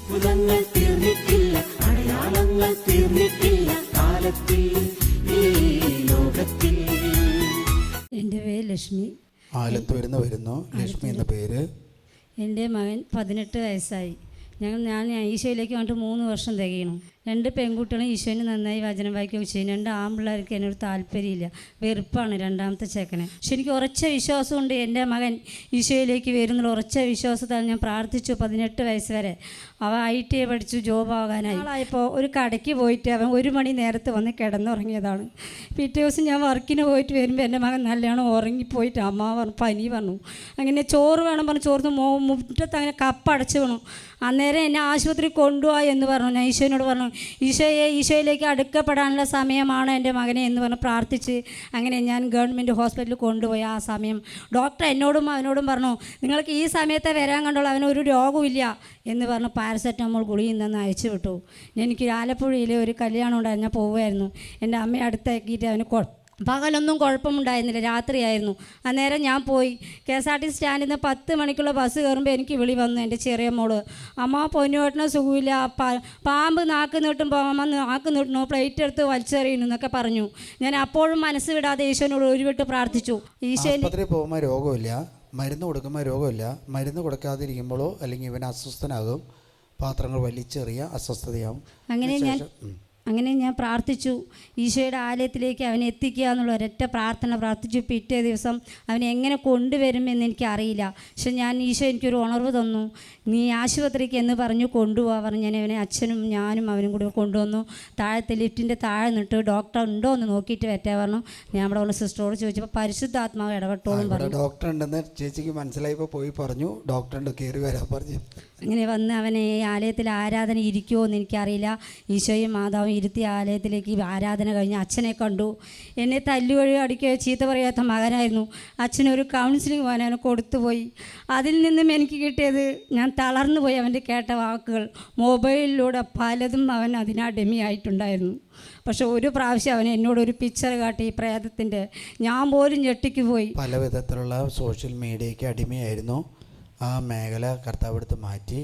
അത്ഭുതങ്ങൾ തീർന്നിട്ടില്ല, അടയാളങ്ങൾ തീർന്നിട്ടില്ല കാലത്തിൽ ഈ ലോകത്തിൽ. എൻ്റെ പേര് ലക്ഷ്മി. ആലത്തൂരിന്ന് വരുന്നു. ലക്ഷ്മി എന്ന പേര്. എൻ്റെ മകൻ 18 വയസ്സായി. ഞാൻ ഈശോയിലേക്ക് വന്നിട്ട് 3 വർഷം തികയണം. 2 പെൺകുട്ടികളും ഈശോന് നന്നായി വചനം വായിക്കുകയൊക്കെ ചെയ്യും. 2 ആൺപിള്ളേർക്ക് എന്നോട് താല്പര്യമില്ല, വെറുപ്പാണ് രണ്ടാമത്തെ ചെക്കനെ. പക്ഷെ എനിക്ക് ഉറച്ച വിശ്വാസമുണ്ട് എൻ്റെ മകൻ ഈശോയിലേക്ക് വരുന്നുള്ള ഉറച്ച വിശ്വാസത്താൽ ഞാൻ പ്രാർത്ഥിച്ചു. 18 വയസ്സ് വരെ അവൻ ITI പഠിച്ചു, ജോബ് ആകാനായി. ആളായപ്പോൾ ഒരു കടയ്ക്ക് പോയിട്ട് അവൻ 1 മണി നേരത്ത് വന്ന് കിടന്നുറങ്ങിയതാണ്. പിറ്റേ ദിവസം ഞാൻ വർക്കിന് പോയിട്ട് വരുമ്പോൾ എൻ്റെ മകൻ നല്ലോണം ഉറങ്ങിപ്പോയിട്ട് അമ്മ പറഞ്ഞു, പനി പറഞ്ഞു. അങ്ങനെ ചോറ് വേണം പറഞ്ഞു, ചോറ് മുറ്റത്ത് അങ്ങനെ കപ്പടച്ച് വേണം. അന്നേരം എന്നെ ആശുപത്രി കൊണ്ടുപോവാ എന്ന് പറഞ്ഞു. ഞാൻ ഈശോനോട് പറഞ്ഞു, ഈശോയിലേക്ക് അടുക്കപ്പെടാനുള്ള സമയമാണ് എൻ്റെ മകനെ എന്ന് പറഞ്ഞ് പ്രാർത്ഥിച്ച് അങ്ങനെ ഞാൻ ഗവൺമെൻറ് ഹോസ്പിറ്റലിൽ കൊണ്ടുപോയി. ആ സമയം ഡോക്ടർ എന്നോടും അവനോടും പറഞ്ഞു, നിങ്ങൾക്ക് ഈ സമയത്തെ വരാൻ കണ്ടുള്ളൂ, അവനൊരു രോഗമില്ല എന്ന് പറഞ്ഞ് പാരസെറ്റമോൾ ഗുളികയിൽ നിന്ന് അയച്ചു വിട്ടു. എനിക്ക് ആലപ്പുഴയിൽ ഒരു കല്യാണം ഉണ്ടായിരുന്നു, ഞാൻ പോവുമായിരുന്നു. എൻ്റെ അമ്മയെ അടുത്താക്കിയിട്ട് അവന് പകലൊന്നും കുഴപ്പമുണ്ടായിരുന്നില്ല, രാത്രിയായിരുന്നു. അന്നേരം ഞാൻ പോയി KSRTC സ്റ്റാൻഡിൽ നിന്ന് 10 മണിക്കുള്ള ബസ് കയറുമ്പോൾ എനിക്ക് വിളി വന്നു. എൻ്റെ ചെറിയ മോള്, അമ്മ പൊന്നുവേട്ടന് സുഖമില്ല, പാമ്പ് നാക്ക് നീട്ടുമ്പോൾ അമ്മ നാക്ക് നീട്ടണു, പ്ലേറ്റ് എടുത്ത് വലിച്ചെറിയുന്നു എന്നൊക്കെ പറഞ്ഞു. ഞാൻ അപ്പോഴും മനസ്സ് വിടാതെ ഈശോനോട് ഒരു വിട്ട് പ്രാർത്ഥിച്ചു. ആശുപത്രിയിൽ പോകുമ്പോൾ രോഗമില്ല, മരുന്ന് കൊടുക്കുമ്പോൾ രോഗമില്ല. മരുന്ന് കൊടുക്കാതിരിക്കുമ്പോഴോ അല്ലെങ്കിൽ ഇവൻ അസ്വസ്ഥനാകും, പാത്രങ്ങൾ വലിച്ചെറിയ അസ്വസ്ഥതയാവും. അങ്ങനെ ഞാൻ പ്രാർത്ഥിച്ചു, ഈശോയുടെ ആലയത്തിലേക്ക് അവനെ എത്തിക്കുക എന്നുള്ള ഒരൊറ്റ പ്രാർത്ഥന പ്രാർത്ഥിച്ചു. പിറ്റേ ദിവസം അവനെ എങ്ങനെ കൊണ്ടുവരുമെന്ന് എനിക്കറിയില്ല. പക്ഷെ ഈശോ എനിക്കൊരു ഉണർവ് തന്നു. നീ ആശുപത്രിക്ക് എന്ന് പറഞ്ഞു കൊണ്ടുപോകാൻ പറഞ്ഞു. ഞാൻ അവനെ അച്ഛനും ഞാനും അവനും കൂടി കൊണ്ടുവന്നു. താഴത്തെ ലിഫ്റ്റിൻ്റെ താഴെ നിന്നിട്ട് ഡോക്ടർ ഉണ്ടോ എന്ന് നോക്കിയിട്ട് വരട്ടെ പറഞ്ഞു. ഞാൻ അവിടെ വന്ന് സിസ്റ്ററോട് ചോദിച്ചപ്പോൾ പരിശുദ്ധാത്മാവ് ഇടപെട്ടോളും പറഞ്ഞു. ഡോക്ടർ ഉണ്ടെന്ന് ചേച്ചിക്ക് മനസ്സിലായപ്പോൾ പോയി പറഞ്ഞു, ഡോക്ടറുണ്ട് കയറി വരാൻ പറഞ്ഞു. അങ്ങനെ വന്ന് അവനെ ഈ ആലയത്തിൽ ആരാധന ഇരിക്കുമോ എന്ന് എനിക്കറിയില്ല. ഈശോയും മാതാവും ഇരുത്തി ആലയത്തിലേക്ക് ആരാധന കഴിഞ്ഞ് അച്ഛനെ കണ്ടു. എന്നെ തല്ലുവഴി അടിക്കുകയോ ചീത്ത പറയാത്ത മകനായിരുന്നു. അച്ഛനൊരു കൗൺസിലിംഗ് പോകാൻ അവനെ കൊടുത്തുപോയി. അതിൽ നിന്നും എനിക്ക് കിട്ടിയത്, ഞാൻ തളർന്നു പോയി അവൻ്റെ കേട്ട വാക്കുകൾ. മൊബൈലിലൂടെ പലതും അവൻ അതിനടിമയായിട്ടുണ്ടായിരുന്നു. പക്ഷെ ഒരു പ്രാവശ്യം അവൻ എന്നോടൊരു പിക്ചർ കാട്ടി പ്രേതത്തിൻ്റെ, ഞാൻ പോലും ഞെട്ടിക്ക് പോയി. പല വിധത്തിലുള്ള സോഷ്യൽ മീഡിയയ്ക്ക് അടിമയായിരുന്നു. ആ മേഖല കർത്താവ് എടുത്ത് മാറ്റി.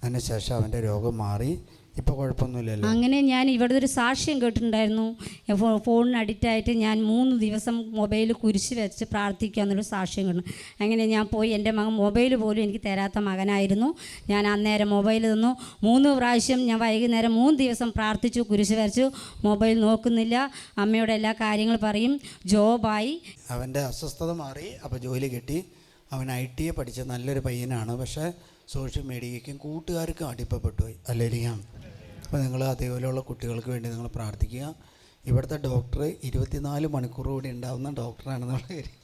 അതിനുശേഷം അവൻ്റെ രോഗം മാറി, ഇപ്പോൾ കുഴപ്പമൊന്നുമില്ലല്ലോ. അങ്ങനെ ഞാൻ ഇവിടുത്തെ ഒരു സാക്ഷ്യം കേട്ടിട്ടുണ്ടായിരുന്നു. ഫോണിന് അഡിക്റ്റായിട്ട് ഞാൻ 3 ദിവസം മൊബൈൽ കുരിശ് വെച്ച് പ്രാർത്ഥിക്കുക എന്നൊരു സാക്ഷ്യം കിട്ടുന്നു. അങ്ങനെ ഞാൻ പോയി, എൻ്റെ മകൻ മൊബൈൽ പോലും എനിക്ക് തരാത്ത മകനായിരുന്നു. ഞാൻ അന്നേരം മൊബൈൽ തന്നു. 3 പ്രാവശ്യം ഞാൻ വൈകുന്നേരം 3 ദിവസം പ്രാർത്ഥിച്ചു, കുരിശ് വരച്ചു. മൊബൈൽ നോക്കുന്നില്ല, അമ്മയോട് എല്ലാ കാര്യങ്ങൾ പറയും. ജോബായി, അവൻ്റെ അസ്വസ്ഥത മാറി. അപ്പോൾ ജോലി കിട്ടി. അവൻ ITI പഠിച്ച നല്ലൊരു പയ്യനാണ്. പക്ഷേ സോഷ്യൽ മീഡിയയ്ക്കും കൂട്ടുകാർക്കും അടിപ്പപ്പെട്ടു പോയി, അല്ലെങ്കിൽ. അപ്പോൾ നിങ്ങൾ അതേപോലെയുള്ള കുട്ടികൾക്ക് വേണ്ടി നിങ്ങൾ പ്രാർത്ഥിക്കുക. ഇവിടുത്തെ ഡോക്ടർ 24 മണിക്കൂർ കൂടി ഉണ്ടാകുന്ന ഡോക്ടറാണെന്നുള്ള കാര്യം.